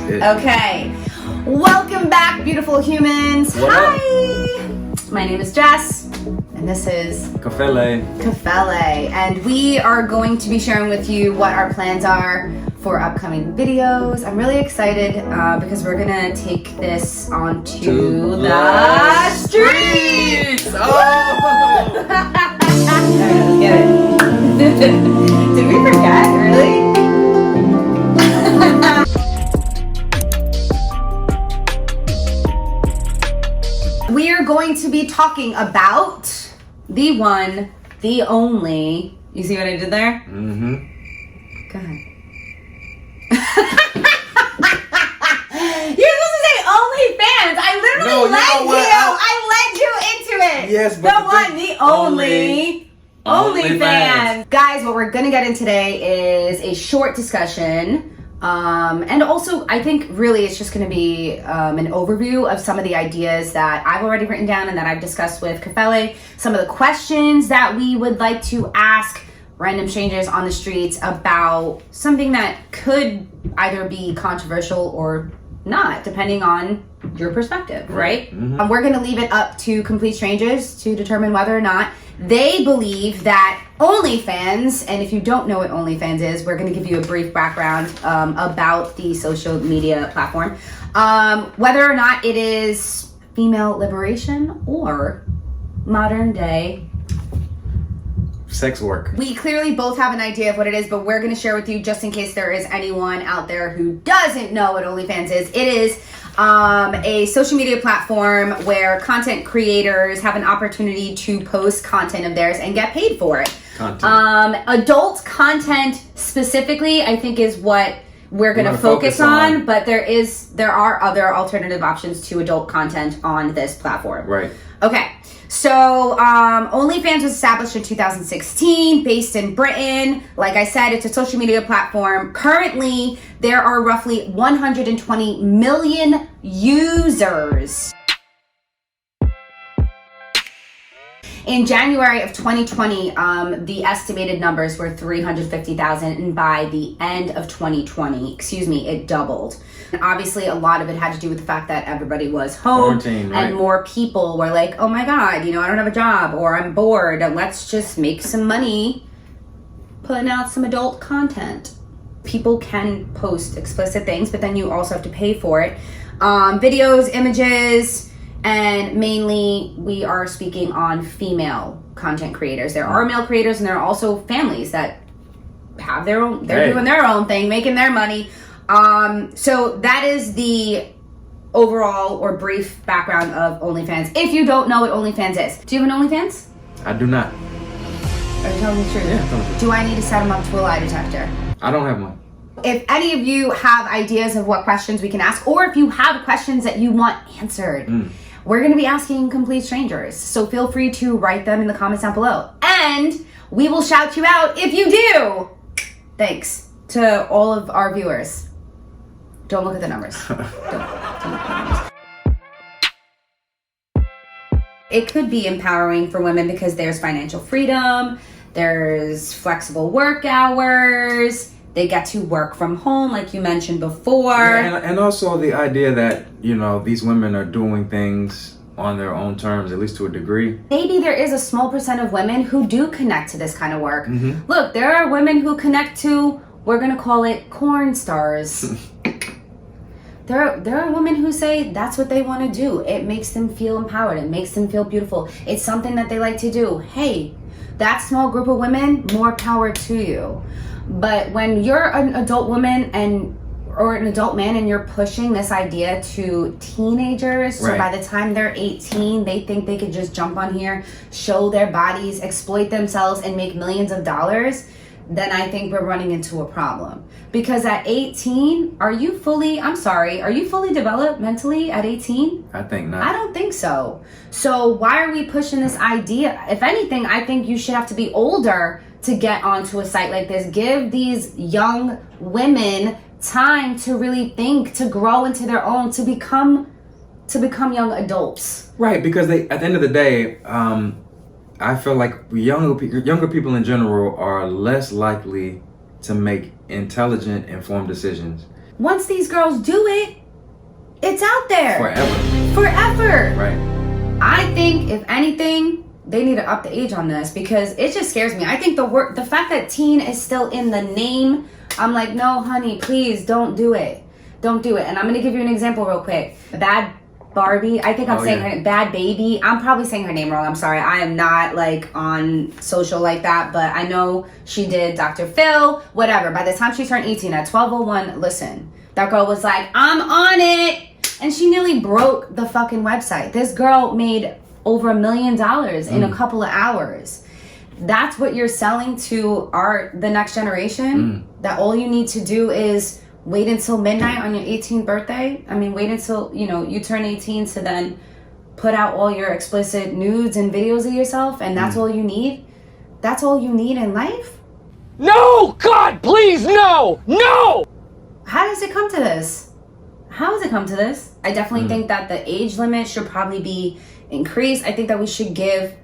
Okay. Welcome back, beautiful humans. What Hi. My name is Jess, and this is Kafele. And we are going to be sharing with you what our plans are for upcoming videos. I'm really excited because we're gonna take this onto the streets. Oh! Let's get it. Did we forget? Really? We are going to be talking about the one, the only. You see what I did there? Mm-hmm. Go ahead. You're supposed to say OnlyFans. I literally led you. I led you into it. Yes, the but one, the only. OnlyFans. Guys, what we're gonna get in today is a short discussion. And also, I think really it's just going to be an overview of some of the ideas that I've already written down and that I've discussed with Kafele, some of the questions that we would like to ask random strangers on the streets about something that could either be controversial or not, depending on your perspective, right? Mm-hmm. We're going to leave it up to complete strangers to determine whether or not they believe that OnlyFans, and if you don't know what OnlyFans is, we're going to give you a brief background about the social media platform, whether or not it is female liberation or modern day sex work. We clearly both have an idea of what it is, but we're going to share with you just in case there is anyone out there who doesn't know what OnlyFans is. It is a social media platform where content creators have an opportunity to post content of theirs and get paid for it. Adult content specifically, I think, is what we're going to focus on, but there are other alternative options to adult content on this platform. Right. Okay. So, OnlyFans was established in 2016, based in Britain. Like I said, it's a social media platform. Currently, there are roughly 120 million users. In January of 2020, the estimated numbers were 350,000, and by the end of 2020, it doubled. And obviously, a lot of it had to do with the fact that everybody was home, right? And more people were like, oh my God, I don't have a job, or I'm bored, and let's just make some money putting out some adult content. People can post explicit things, but then you also have to pay for it. Videos, images, and mainly we are speaking on female content creators. There are male creators, and there are also families that have their own, they're doing their own thing, making their money. So that is the overall or brief background of OnlyFans. If you don't know what OnlyFans is, do you have an OnlyFans? I do not. Are you telling me the truth? Yeah, tell me the truth. Do I need to set them up to a lie detector? I don't have one. If any of you have ideas of what questions we can ask, or if you have questions that you want answered, we're going to be asking complete strangers. So feel free to write them in the comments down below. And we will shout you out if you do. Thanks to all of our viewers. Don't look at the numbers. Don't look at the numbers. It could be empowering for women because there's financial freedom, there's flexible work hours, they get to work from home like you mentioned before. Yeah, and also the idea that, these women are doing things on their own terms, at least to a degree. Maybe there is a small percent of women who do connect to this kind of work. Look, there are women who connect to, we're going to call it corn stars. There are women who say that's what they want to do. It makes them feel empowered. It makes them feel beautiful. It's something that they like to do. Hey, that small group of women, more power to you. But when you're an adult woman or an adult man and you're pushing this idea to teenagers, so by the time they're 18, they think they could just jump on here, show their bodies, exploit themselves, and make millions of dollars, then I think we're running into a problem. Because at 18, are you fully developed mentally at 18? I think not. I don't think so. So why are we pushing this idea? If anything, I think you should have to be older to get onto a site like this. Give these young women time to really think, to grow into their own, to become young adults. Right, because at the end of the day, I feel like younger people in general are less likely to make intelligent, informed decisions once these girls do it, it's out there. Forever. Right. I think, if anything, they need to up the age on this because it just scares me. I think the fact that teen is still in the name, I'm like, no, honey, please don't do it. Don't do it. And I'm going to give you an example real quick. Bhad Barbie, I think I'm saying her name, Bhad Baby. I'm probably saying her name wrong. I'm sorry. I am not like on social like that, but I know she did Dr. Phil, whatever. By the time she turned 18 at 12:01, listen, that girl was like, I'm on it. And she nearly broke the fucking website. This girl made over $1 million in a couple of hours. That's what you're selling to the next generation? That all you need to do is wait until midnight on your 18th birthday? I mean, wait until, you turn 18 to then put out all your explicit nudes and videos of yourself, and that's all you need? That's all you need in life? No! God, please, no! No! How does it come to this? How does it come to this? I definitely think that the age limit should probably be increased. I think that we should give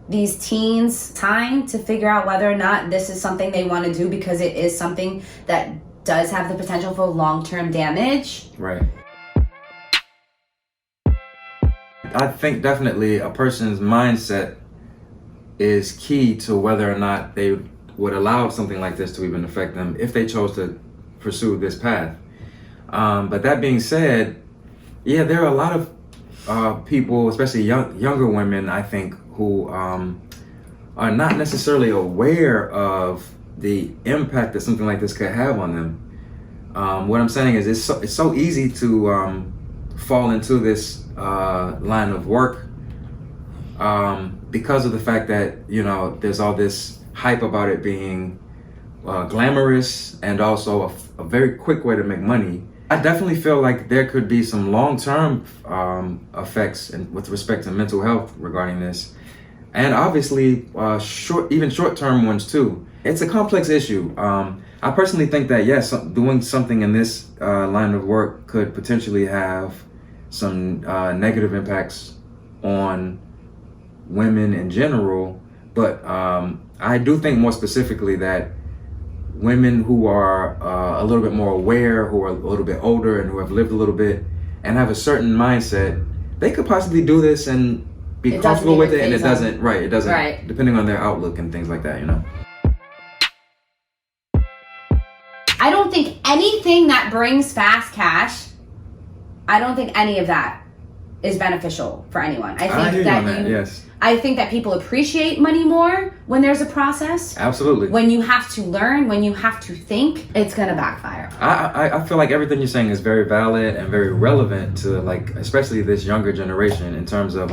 these teens time to figure out whether or not this is something they want to do, because it is something that does have the potential for long-term damage. Right. I think definitely a person's mindset is key to whether or not they would allow something like this to even affect them if they chose to pursue this path. But that being said, yeah, there are a lot of people, especially younger women, I think, who are not necessarily aware of the impact that something like this could have on them. What I'm saying is it's so easy to fall into this line of work because of the fact that, there's all this hype about it being glamorous and also a very quick way to make money. I definitely feel like there could be some long-term effects with respect to mental health regarding this, and obviously short-term ones too. It's a complex issue. I personally think that yes, doing something in this line of work could potentially have some negative impacts on women in general, but I do think more specifically that women who are a little bit more aware, who are a little bit older and who have lived a little bit and have a certain mindset, they could possibly do this and be comfortable with it, and it doesn't, depending on their outlook and things like that, I don't think anything that brings fast cash, I don't think any of that is beneficial for anyone. I think that people appreciate money more when there's a process. Absolutely. When you have to learn, when you have to think, it's gonna backfire. I feel like everything you're saying is very valid and very relevant to especially this younger generation in terms of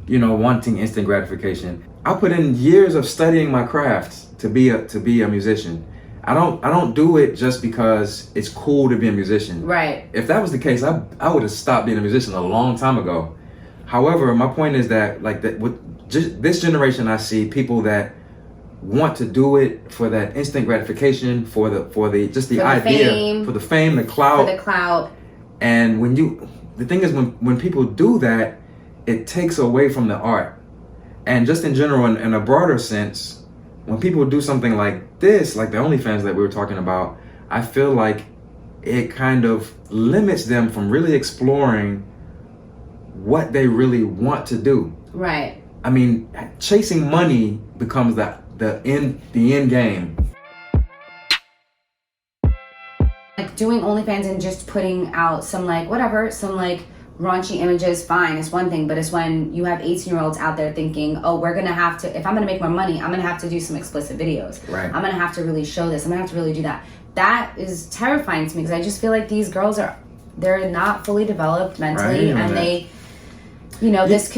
wanting instant gratification. I put in years of studying my craft to be a musician. I don't do it just because it's cool to be a musician. Right. If that was the case, I would have stopped being a musician a long time ago. However, my point is that with just this generation, I see people that want to do it for that instant gratification, for the idea, for the fame, the clout. And the thing is, when people do that, it takes away from the art. And just in general, in a broader sense, when people do something like this, like the OnlyFans that we were talking about, I feel like it kind of limits them from really exploring what they really want to do. Right. I mean, chasing money becomes the end game. Like doing OnlyFans and just putting out some raunchy images, fine, it's one thing, but it's when you have 18-year-olds out there thinking, oh, we're gonna have to, if I'm gonna make more money, I'm gonna have to do some explicit videos. Right. I'm gonna have to really show this, I'm gonna have to really do that. That is terrifying to me because I just feel like these girls they're not fully developed mentally, and this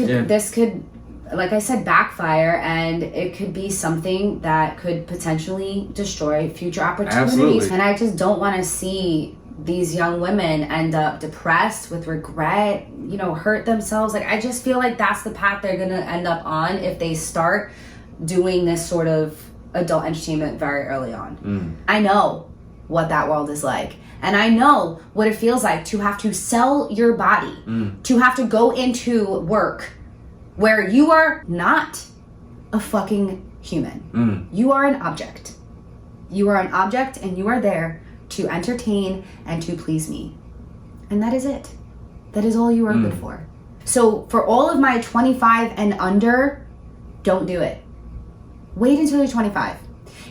could, like I said, backfire, and it could be something that could potentially destroy future opportunities. Absolutely. And I just don't want to see these young women end up depressed with regret, hurt themselves. Like, I just feel like that's the path they're gonna end up on if they start doing this sort of adult entertainment very early on. I know what that world is like, and I know what it feels like to have to sell your body, to have to go into work where you are not a fucking human. You are an object. You are an object, and you are there to entertain, and to please me. And that is it. That is all you are good for. So for all of my 25 and under, don't do it. Wait until you're 25.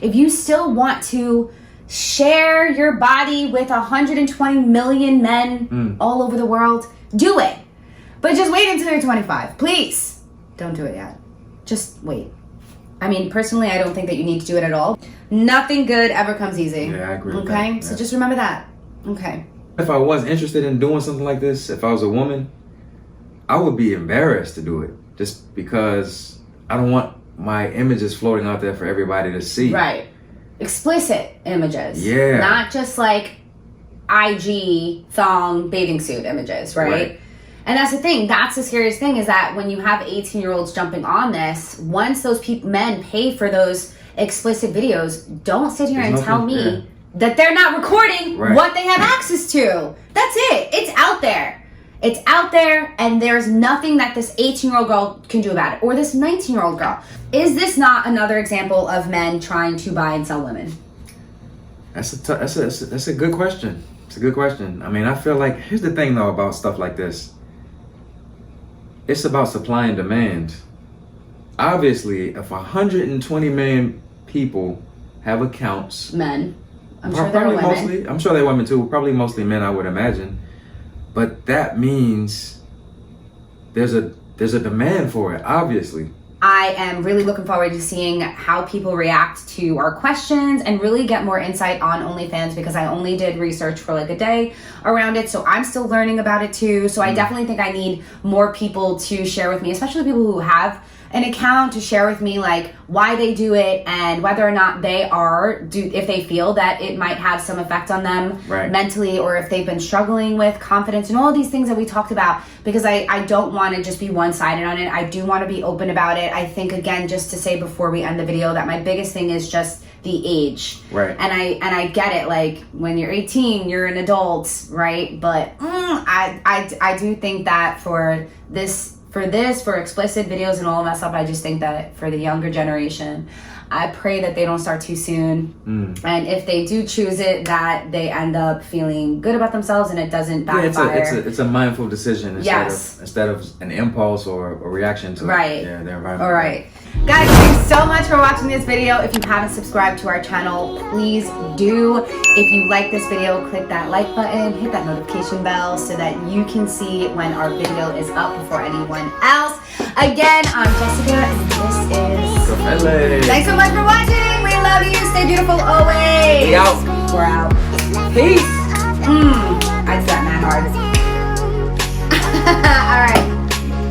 If you still want to share your body with 120 million men all over the world, do it. But just wait until you're 25. Please. Don't do it yet. Just wait. I mean, personally, I don't think that you need to do it at all. Nothing good ever comes easy. Yeah, I agree with that. Okay? Yeah. So just remember that. Okay. If I was interested in doing something like this, if I was a woman, I would be embarrassed to do it. Just because I don't want my images floating out there for everybody to see. Right. Explicit images. Yeah. Not just like IG thong bathing suit images, right? And that's the thing. That's the scariest thing, is that when you have 18-year-olds jumping on this, once those men pay for those explicit videos, don't sit here and tell me that they're not recording what they have access to. That's it. It's out there. It's out there, and there's nothing that this 18-year-old girl can do about it, or this 19-year-old girl. Is this not another example of men trying to buy and sell women? That's a good question. It's a good question. I mean, I feel like, here's the thing though about stuff like this. It's about supply and demand. Obviously, if 120 million people have accounts, Men. I'm sure there are women. Mostly, I'm sure they're women too. Probably mostly men, I would imagine. But that means there's a demand for it, obviously. I am really looking forward to seeing how people react to our questions and really get more insight on OnlyFans, because I only did research for like a day around it. So I'm still learning about it too. So I definitely think I need more people to share with me, especially people who have an account, to share with me like why they do it and whether or not if they feel that it might have some effect on them mentally, or if they've been struggling with confidence and all of these things that we talked about, because I don't want to just be one-sided on it. I do want to be open about it. I think, again, just to say before we end the video, that my biggest thing is just the age. Right. And I get it, like when you're 18, you're an adult, right? But I do think that for explicit videos and all of that stuff, I just think that for the younger generation, I pray that they don't start too soon. And if they do choose it, that they end up feeling good about themselves and it doesn't backfire. It's a mindful decision instead of an impulse or a reaction to their environment. All right. Guys, thank you so much for watching this video. If you haven't subscribed to our channel, please do. If you like this video, click that like button, hit that notification bell so that you can see when our video is up before anyone else. Again, I'm Jessica, and this is Kafele. Thanks so much for watching. We love you. Stay beautiful always. We out. We're out. Peace. I sweat mad hard. All right.